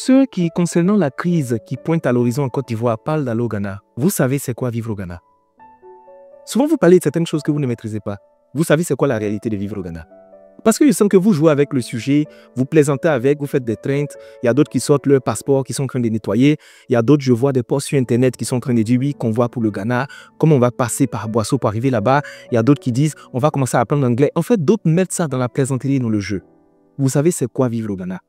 ceux qui, concernant la crise qui pointe à l'horizon en Côte d'Ivoire, parlent d'aller au Ghana. Vous savez c'est quoi vivre au Ghana? Souvent, vous parlez de certaines choses que vous ne maîtrisez pas. Vous savez c'est quoi la réalité de vivre au Ghana? Parce que je sens que vous jouez avec le sujet, vous plaisantez avec, vous faites des traintes. Il y a d'autres qui sortent leur passeport, qui sont en train de nettoyer. Il y a d'autres, je vois des posts sur Internet qui sont en train de dire oui, qu'on voit pour le Ghana, comment on va passer par Boisseau pour arriver là-bas. Il y a d'autres qui disent on va commencer à apprendre l'anglais. En fait, d'autres mettent ça dans la plaisanterie et dans le jeu. Vous savez c'est quoi vivre au Ghana?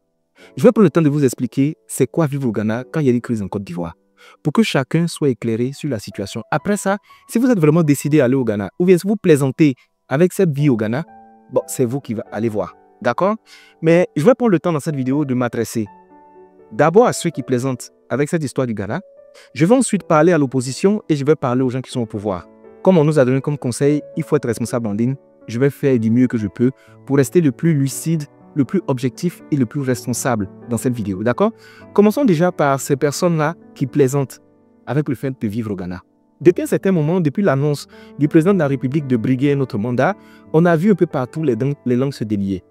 Je vais prendre le temps de vous expliquer c'est quoi vivre au Ghana quand il y a des crises en Côte d'Ivoire, pour que chacun soit éclairé sur la situation. Après ça, si vous êtes vraiment décidé à aller au Ghana, ou bien si vous plaisantez avec cette vie au Ghana, bon, c'est vous qui allez voir. D'accord? Mais je vais prendre le temps dans cette vidéo de m'adresser d'abord à ceux qui plaisantent avec cette histoire du Ghana. Je vais ensuite parler à l'opposition et je vais parler aux gens qui sont au pouvoir. Comme on nous a donné comme conseil, il faut être responsable en ligne. Je vais faire du mieux que je peux pour rester le plus lucide, le plus objectif et le plus responsable dans cette vidéo. D'accord? Commençons déjà par ces personnes-là qui plaisantent avec le fait de vivre au Ghana. Depuis un certain moment, depuis l'annonce du président de la République de briguer notre mandat, on a vu un peu partout les langues se délier.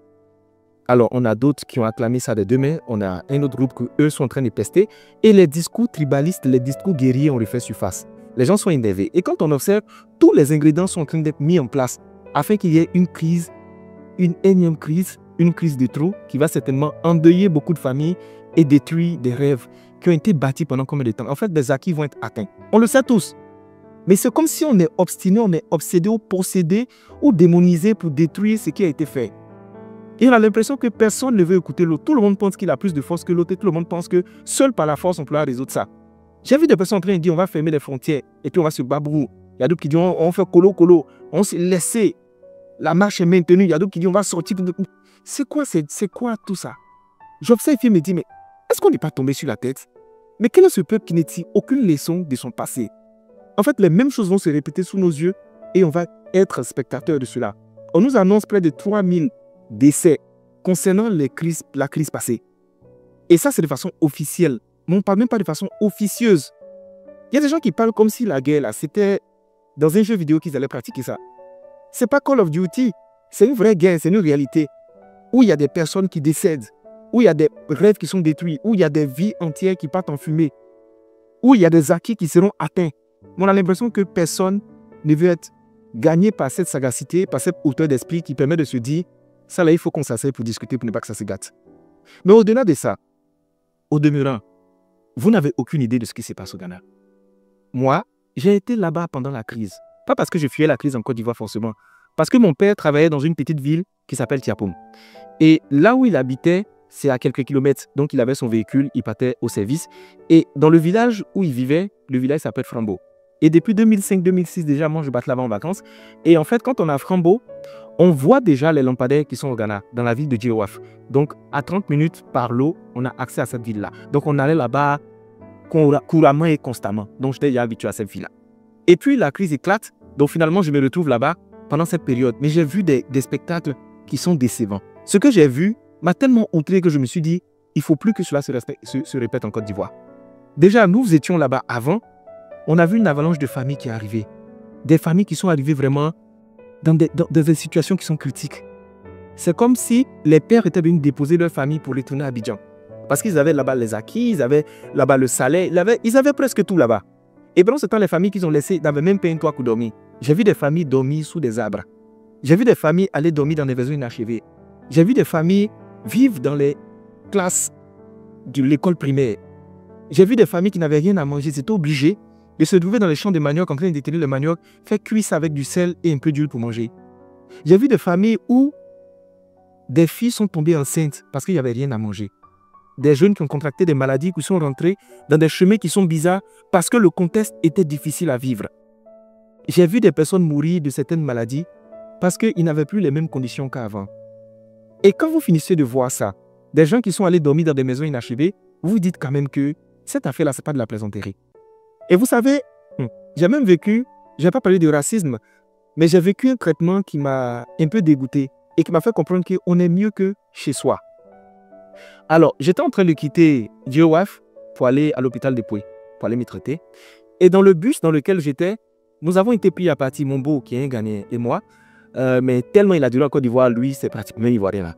Alors, on a d'autres qui ont acclamé ça de demain. On a un autre groupe qu'eux sont en train de pester. Et les discours tribalistes, les discours guerriers ont refait surface. Les gens sont énervés. Et quand on observe, tous les ingrédients sont en train d'être mis en place afin qu'il y ait une crise, une énième crise, une crise de trop qui va certainement endeuiller beaucoup de familles et détruire des rêves qui ont été bâtis pendant combien de temps. En fait, des acquis vont être atteints. On le sait tous. Mais c'est comme si on est obstiné, on est obsédé ou possédé ou démonisé pour détruire ce qui a été fait. Et on a l'impression que personne ne veut écouter l'autre. Tout le monde pense qu'il a plus de force que l'autre et tout le monde pense que seul par la force on pourra résoudre ça. J'ai vu des personnes en train de dire on va fermer les frontières et puis on va se babou. Il y a d'autres qui disent on fait colo, on s'est laissé. La marche est maintenue. Il y a d'autres qui disent on va sortir. C'est quoi tout ça? J'observe et me dis mais est-ce qu'on n'est pas tombé sur la tête? Mais quel est ce peuple qui ne tire aucune leçon de son passé? En fait, les mêmes choses vont se répéter sous nos yeux et on va être spectateur de cela. On nous annonce près de 3000 décès concernant la crise passée. Et ça, c'est de façon officielle. Mais on ne parle même pas de façon officieuse. Il y a des gens qui parlent comme si la guerre, là, c'était dans un jeu vidéo qu'ils allaient pratiquer ça. C'est pas Call of Duty. C'est une vraie guerre, c'est une réalité. Où il y a des personnes qui décèdent, où il y a des rêves qui sont détruits, où il y a des vies entières qui partent en fumée, où il y a des acquis qui seront atteints. On a l'impression que personne ne veut être gagné par cette sagacité, par cette hauteur d'esprit qui permet de se dire ça là, il faut qu'on s'asseye pour discuter pour ne pas que ça se gâte. Mais au-delà de ça, au demeurant, vous n'avez aucune idée de ce qui se passe au Ghana. Moi, j'ai été là-bas pendant la crise. Pas parce que je fuyais la crise en Côte d'Ivoire forcément. Parce que mon père travaillait dans une petite ville qui s'appelle Tiapoum. Et là où il habitait, c'est à quelques kilomètres. Donc il avait son véhicule, il partait au service. Et dans le village où il vivait, le village s'appelle Frambo. Et depuis 2005-2006 déjà, moi je batte là-bas en vacances. Et en fait, quand on est à Frambo, on voit déjà les lampadaires qui sont au Ghana, dans la ville de Djirouaf. Donc, à 30 minutes par l'eau, on a accès à cette ville-là. Donc, on allait là-bas couramment et constamment. Donc, j'étais déjà habitué à cette ville-là. Et puis, la crise éclate. Donc, finalement, je me retrouve là-bas pendant cette période. Mais j'ai vu des spectacles qui sont décevants. Ce que j'ai vu m'a tellement outré que je me suis dit, il ne faut plus que cela se répète en Côte d'Ivoire. Déjà, nous étions là-bas avant. On a vu une avalanche de familles qui est arrivée. Des familles qui sont arrivées vraiment dans des situations qui sont critiques. C'est comme si les pères étaient venus déposer leur famille pour retourner à Abidjan. Parce qu'ils avaient là-bas les acquis, ils avaient là-bas le salaire, ils avaient presque tout là-bas. Et pendant ce temps, les familles qu'ils ont laissées n'avaient même pas un toit pour dormir. J'ai vu des familles dormir sous des arbres. J'ai vu des familles aller dormir dans des maisons inachevées. J'ai vu des familles vivre dans les classes de l'école primaire. J'ai vu des familles qui n'avaient rien à manger, ils étaient obligés de se trouver dans les champs de manioc en train de déterrer le manioc, faire cuire ça avec du sel et un peu d'huile pour manger. J'ai vu des familles où des filles sont tombées enceintes parce qu'il n'y avait rien à manger. Des jeunes qui ont contracté des maladies, qui sont rentrés dans des chemins qui sont bizarres parce que le contexte était difficile à vivre. J'ai vu des personnes mourir de certaines maladies parce qu'ils n'avaient plus les mêmes conditions qu'avant. Et quand vous finissez de voir ça, des gens qui sont allés dormir dans des maisons inachevées, vous vous dites quand même que cette affaire-là, ce n'est pas de la plaisanterie. Et vous savez, j'ai même vécu, je n'ai pas parlé de racisme, mais j'ai vécu un traitement qui m'a un peu dégoûté et qui m'a fait comprendre qu'on est mieux que chez soi. Alors, j'étais en train de quitter Djirouaf pour aller à l'hôpital de Pouy, pour aller m'y traiter. Et dans le bus dans lequel j'étais, nous avons été pris à partie, mon beau, qui est un Ghanéen, et moi. Mais tellement il a duré en Côte d'Ivoire, lui, c'est pratiquement ivoirien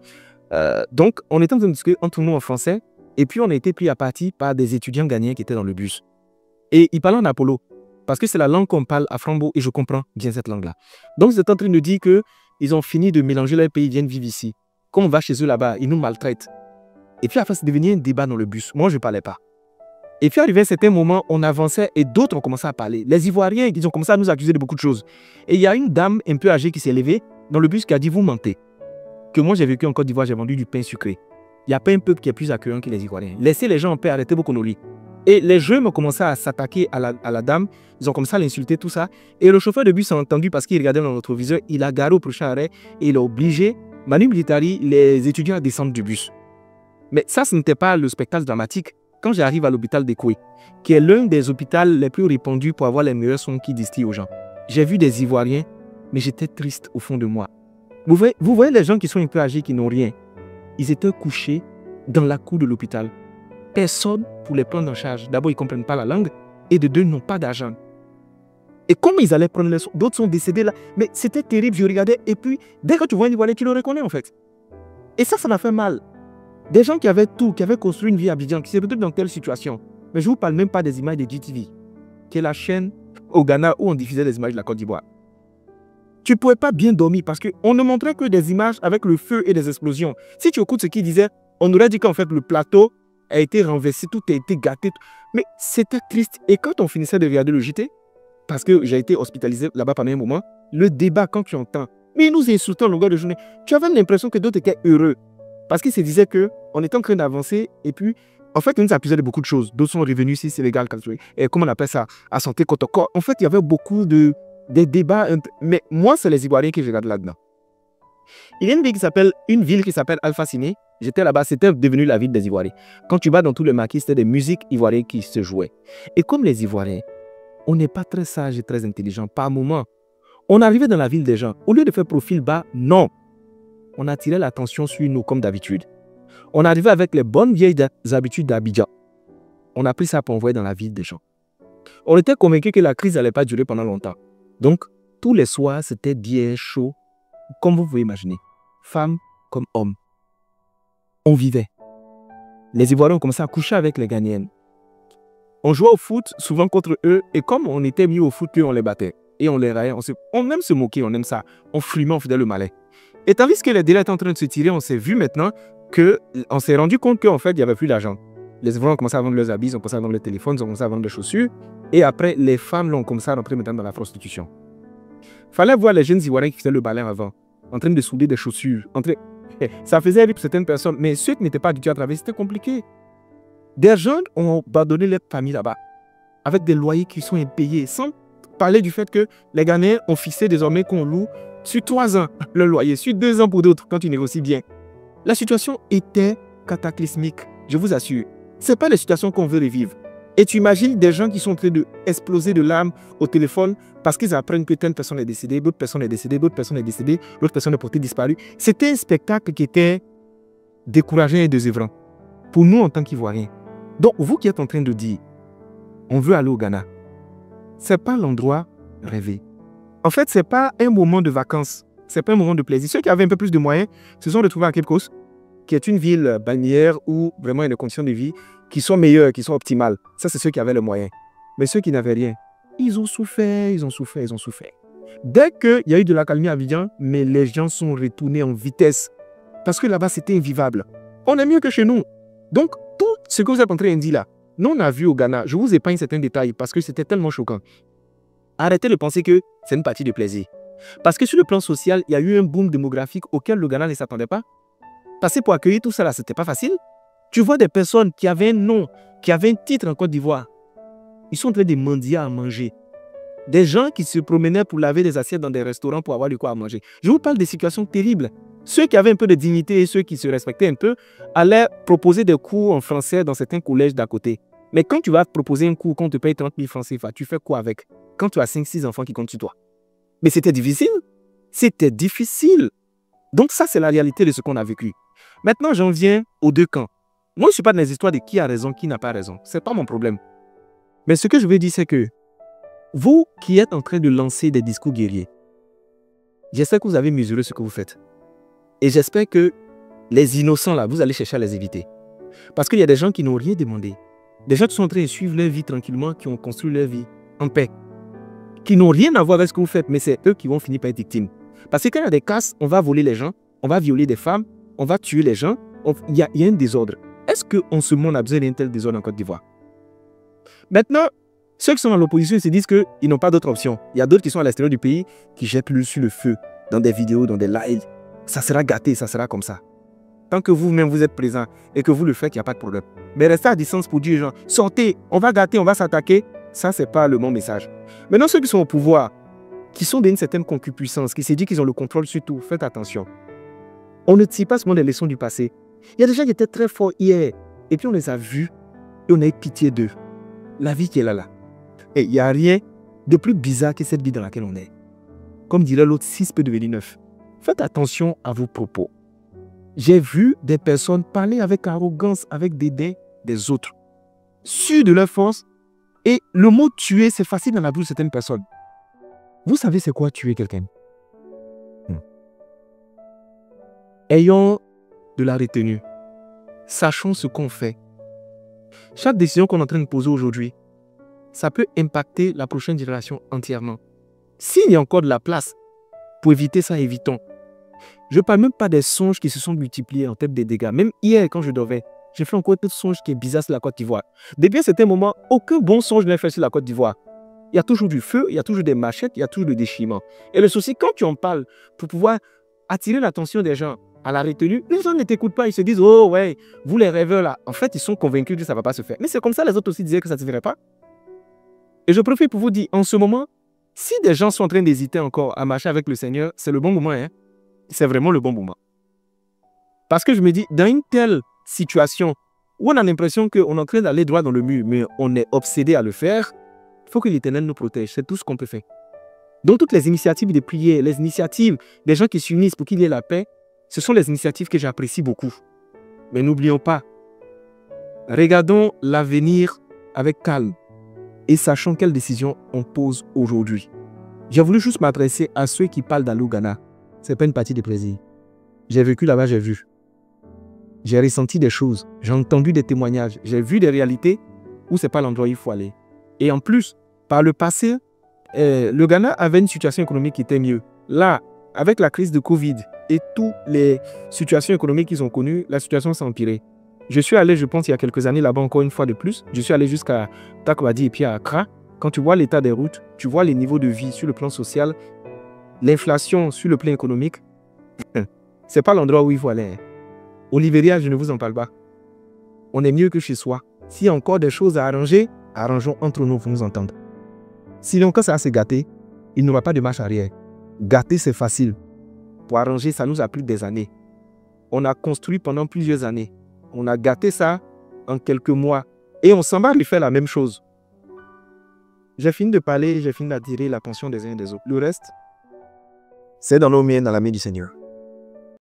là. Donc, on était en train de discuter entre nous en français. Et puis, on a été pris à partie par des étudiants ghanéens qui étaient dans le bus. Et ils parlaient en apolo, parce que c'est la langue qu'on parle à Frambo et je comprends bien cette langue-là. Donc, ils étaient en train de dire qu'ils ont fini de mélanger leur pays, ils viennent vivre ici. Quand on va chez eux là-bas, ils nous maltraitent. Et puis, après, c'est devenu un débat dans le bus. Moi, je ne parlais pas. Et puis, arrivé à un certain moment, on avançait et d'autres ont commencé à parler. Les Ivoiriens, ils ont commencé à nous accuser de beaucoup de choses. Et il y a une dame un peu âgée qui s'est levée dans le bus qui a dit « Vous mentez. Que moi, j'ai vécu en Côte d'Ivoire, j'ai vendu du pain sucré. Il n'y a pas un peuple qui est plus accueillant que les Ivoiriens. Laissez les gens en paix, arrêtez vos conneries. » Et les jeunes ont commencé à s'attaquer à la dame. Ils ont commencé à l'insulter, tout ça. Et le chauffeur de bus a entendu parce qu'il regardait dans notre viseur. Il a garé au prochain arrêt et il a obligé, manu militari, les étudiants à descendre du bus. Mais ça, ce n'était pas le spectacle dramatique. Quand j'arrive à l'hôpital d'Ekoué, qui est l'un des hôpitaux les plus répandus pour avoir les meilleurs sons qui distillent aux gens, j'ai vu des Ivoiriens, mais j'étais triste au fond de moi. Vous voyez les gens qui sont un peu âgés, qui n'ont rien. Ils étaient couchés dans la cour de l'hôpital. Personne pour les prendre en charge. D'abord, ils ne comprennent pas la langue et de deux, ils n'ont pas d'argent. Et comment ils allaient prendre les soins? D'autres sont décédés là. Mais c'était terrible, je regardais. Et puis, dès que tu vois un Ivoirien, tu le reconnais en fait. Et ça m'a fait mal. Des gens qui avaient tout, qui avaient construit une vie à Abidjan, qui s'est peut-être dans telle situation. Mais je ne vous parle même pas des images de GTV, qui est la chaîne au Ghana où on diffusait des images de la Côte d'Ivoire. Tu ne pouvais pas bien dormir parce qu'on ne montrait que des images avec le feu et des explosions. Si tu écoutes ce qu'il disait, on aurait dit qu'en fait le plateau a été renversé, tout a été gâté. Mais c'était triste. Et quand on finissait de regarder le JT, parce que j'ai été hospitalisé là-bas pendant un moment, le débat, quand tu entends, mais ils nous insultent en longueur de journée, tu avais l'impression que d'autres étaient heureux. Parce qu'ils se disaient qu'on était en train d'avancer et puis, en fait, ils nous accusaient de beaucoup de choses. D'autres sont revenus ici, c'est légal, et comment on appelle ça, à santé côte au corps. En fait, il y avait beaucoup de débats. Mais moi, c'est les Ivoiriens que je regarde là-dedans. Il y a une ville qui s'appelle Alpha Ciné. J'étais là-bas, c'était devenu la ville des Ivoiriens. Quand tu vas dans tout le maquis, c'était des musiques ivoiriennes qui se jouaient. Et comme les Ivoiriens, on n'est pas très sage et très intelligent par moment. On arrivait dans la ville des gens. Au lieu de faire profil bas, non. On attirait l'attention sur nous comme d'habitude. On arrivait avec les bonnes vieilles habitudes d'Abidjan. On a pris ça pour envoyer dans la ville des gens. On était convaincus que la crise n'allait pas durer pendant longtemps. Donc, tous les soirs, c'était bien chaud, comme vous pouvez imaginer. Femmes comme hommes. On vivait. Les Ivoiriens ont commencé à coucher avec les Ghanéennes. On jouait au foot, souvent contre eux, et comme on était mis au foot, on les battait. Et on les raillait. On aime se moquer, on aime ça. On fumait, on faisait le malin. Et tandis que les délais étaient en train de se tirer, on s'est vu maintenant qu'on s'est rendu compte qu'en fait, il n'y avait plus d'argent. Les Ivoiriens ont commencé à vendre leurs habits, ils ont commencé à vendre leurs téléphones, ils ont commencé à vendre des chaussures. Et après, les femmes l'ont commencé à rentrer maintenant dans la prostitution. Il fallait voir les jeunes Ivoiriens qui faisaient le balai avant, en train de souder des chaussures. Ça faisait rire pour certaines personnes, mais ceux qui n'étaient pas habitués à travailler, c'était compliqué. Des jeunes ont abandonné leur famille là-bas, avec des loyers qui sont impayés, sans parler du fait que les Ghanéens ont fixé désormais qu'on loue sur 3 ans le loyer, sur 2 ans pour d'autres, quand tu négocies bien. La situation était cataclysmique, je vous assure. Ce n'est pas la situation qu'on veut revivre. Et tu imagines des gens qui sont en train d'exploser de larmes au téléphone parce qu'ils apprennent que telle personne est décédée, l'autre personne est décédée, l'autre personne est décédée, l'autre personne est portée disparue. C'était un spectacle qui était décourageant et désœuvrant pour nous en tant qu'Ivoiriens. Donc, vous qui êtes en train de dire, on veut aller au Ghana, ce n'est pas l'endroit rêvé. En fait, ce n'est pas un moment de vacances, ce n'est pas un moment de plaisir. Ceux qui avaient un peu plus de moyens se sont retrouvés à Cape Coast, qui est une ville balnéaire où vraiment il y a des conditions de vie qui sont meilleures, qui sont optimales. Ça, c'est ceux qui avaient le moyen. Mais ceux qui n'avaient rien, ils ont souffert, ils ont souffert, ils ont souffert. Dès qu'il y a eu de l'accalmie à Abidjan, mais les gens sont retournés en vitesse. Parce que là-bas, c'était invivable. On est mieux que chez nous. Donc, tout ce que vous êtes en train de dire là, nous, on a vu au Ghana, je vous épargne certains détails parce que c'était tellement choquant. Arrêtez de penser que c'est une partie de plaisir. Parce que sur le plan social, il y a eu un boom démographique auquel le Ghana ne s'attendait pas. Parce que pour accueillir tout ça là, c'était pas facile. Tu vois des personnes qui avaient un nom, qui avaient un titre en Côte d'Ivoire. Ils sont en train de mendier à manger. Des gens qui se promenaient pour laver des assiettes dans des restaurants pour avoir du quoi à manger. Je vous parle des situations terribles. Ceux qui avaient un peu de dignité et ceux qui se respectaient un peu allaient proposer des cours en français dans certains collèges d'à côté. Mais quand tu vas proposer un cours, qu'on te paye 30 000 francs CFA, tu fais quoi avec? Quand tu as 5-6 enfants qui comptent sur toi. Mais c'était difficile. C'était difficile. Donc ça, c'est la réalité de ce qu'on a vécu. Maintenant, j'en viens aux deux camps. Moi, je ne suis pas dans les histoires de qui a raison, qui n'a pas raison. Ce n'est pas mon problème. Mais ce que je veux dire, c'est que vous qui êtes en train de lancer des discours guerriers, j'espère que vous avez mesuré ce que vous faites. Et j'espère que les innocents, là, vous allez chercher à les éviter. Parce qu'il y a des gens qui n'ont rien demandé. Des gens qui sont en train de suivre leur vie tranquillement, qui ont construit leur vie en paix, qui n'ont rien à voir avec ce que vous faites, mais c'est eux qui vont finir par être victimes. Parce que quand il y a des casses, on va voler les gens, on va violer des femmes, on va tuer les gens, il y a un désordre. Est-ce qu'en ce monde, on a besoin d'un tel désordre en Côte d'Ivoire? Maintenant, ceux qui sont à l'opposition se disent qu'ils n'ont pas d'autre option. Il y a d'autres qui sont à l'extérieur du pays qui jettent l'huile sur le feu, dans des vidéos, dans des lives. Ça sera gâté, ça sera comme ça. Tant que vous-même vous êtes présent et que vous le faites, il n'y a pas de problème. Mais restez à distance pour dire aux gens, sortez, on va gâter, on va s'attaquer. Ça, ce n'est pas le bon message. Maintenant, ceux qui sont au pouvoir, qui sont d'une certaine concupiscence, qui se disent qu'ils ont le contrôle sur tout, faites attention. On ne tire pas seulement des leçons du passé. Il y a des gens qui étaient très forts hier, et puis on les a vus, et on a eu pitié d'eux. La vie qui est là. Et il n'y a rien de plus bizarre que cette vie dans laquelle on est. Comme dirait l'autre, 6 peut devenir 9. Faites attention à vos propos. J'ai vu des personnes parler avec arrogance, avec dédain des autres, sûrs de leur force. Et le mot tuer, c'est facile dans la bouche de certaines personnes. Vous savez c'est quoi tuer quelqu'un? Ayons de la retenue. Sachons ce qu'on fait. Chaque décision qu'on est en train de poser aujourd'hui, ça peut impacter la prochaine génération entièrement. S'il y a encore de la place pour éviter ça, évitons. Je ne parle même pas des songes qui se sont multipliés en termes de dégâts. Même hier, quand je dormais, j'ai fait encore un songe qui est bizarre sur la Côte d'Ivoire. Depuis un certain moment, aucun bon songe n'est fait sur la Côte d'Ivoire. Il y a toujours du feu, il y a toujours des machettes, il y a toujours des déchirements. Et le souci, quand tu en parles, pour pouvoir attirer l'attention des gens à la retenue, les gens ne t'écoutent pas, ils se disent « Oh ouais, vous les rêveurs là ». En fait, ils sont convaincus que ça ne va pas se faire. Mais c'est comme ça, les autres aussi disaient que ça ne se ferait pas. Et je profite pour vous dire, en ce moment, si des gens sont en train d'hésiter encore à marcher avec le Seigneur, c'est le bon moment, hein. C'est vraiment le bon moment. Parce que je me dis, dans une telle situation où on a l'impression qu'on est en train d'aller droit dans le mur, mais on est obsédé à le faire, il faut que l'Éternel nous protège. C'est tout ce qu'on peut faire. Donc toutes les initiatives de prière, les initiatives des gens qui s'unissent pour qu'il y ait la paix, ce sont les initiatives que j'apprécie beaucoup. Mais n'oublions pas, regardons l'avenir avec calme et sachons quelles décisions on pose aujourd'hui. J'ai voulu juste m'adresser à ceux qui parlent d'Aller au Ghana. Ce n'est pas une partie de plaisir. J'ai vécu là-bas, j'ai vu. J'ai ressenti des choses, j'ai entendu des témoignages, j'ai vu des réalités où ce n'est pas l'endroit où il faut aller. Et en plus, par le passé, le Ghana avait une situation économique qui était mieux. Là, avec la crise de Covid et toutes les situations économiques qu'ils ont connues, la situation s'est empirée. Je suis allé, je pense, il y a quelques années là-bas encore une fois de plus. Je suis allé jusqu'à Takoradi et puis à Accra. Quand tu vois l'état des routes, tu vois les niveaux de vie sur le plan social, l'inflation sur le plan économique, c'est pas l'endroit où il faut aller. Au Libéria, je ne vous en parle pas. On est mieux que chez soi. S'il y a encore des choses à arranger, arrangeons entre nous pour nous entendre. Sinon, quand ça va se gâter, il n'y aura pas de marche arrière. Gâter, c'est facile. Pour arranger, ça nous a pris des années. On a construit pendant plusieurs années. On a gâté ça en quelques mois. Et on s'en va lui faire la même chose. J'ai fini de parler, j'ai fini d'attirer l'attention des uns et des autres. Le reste, c'est dans nos mains, dans la main du Seigneur.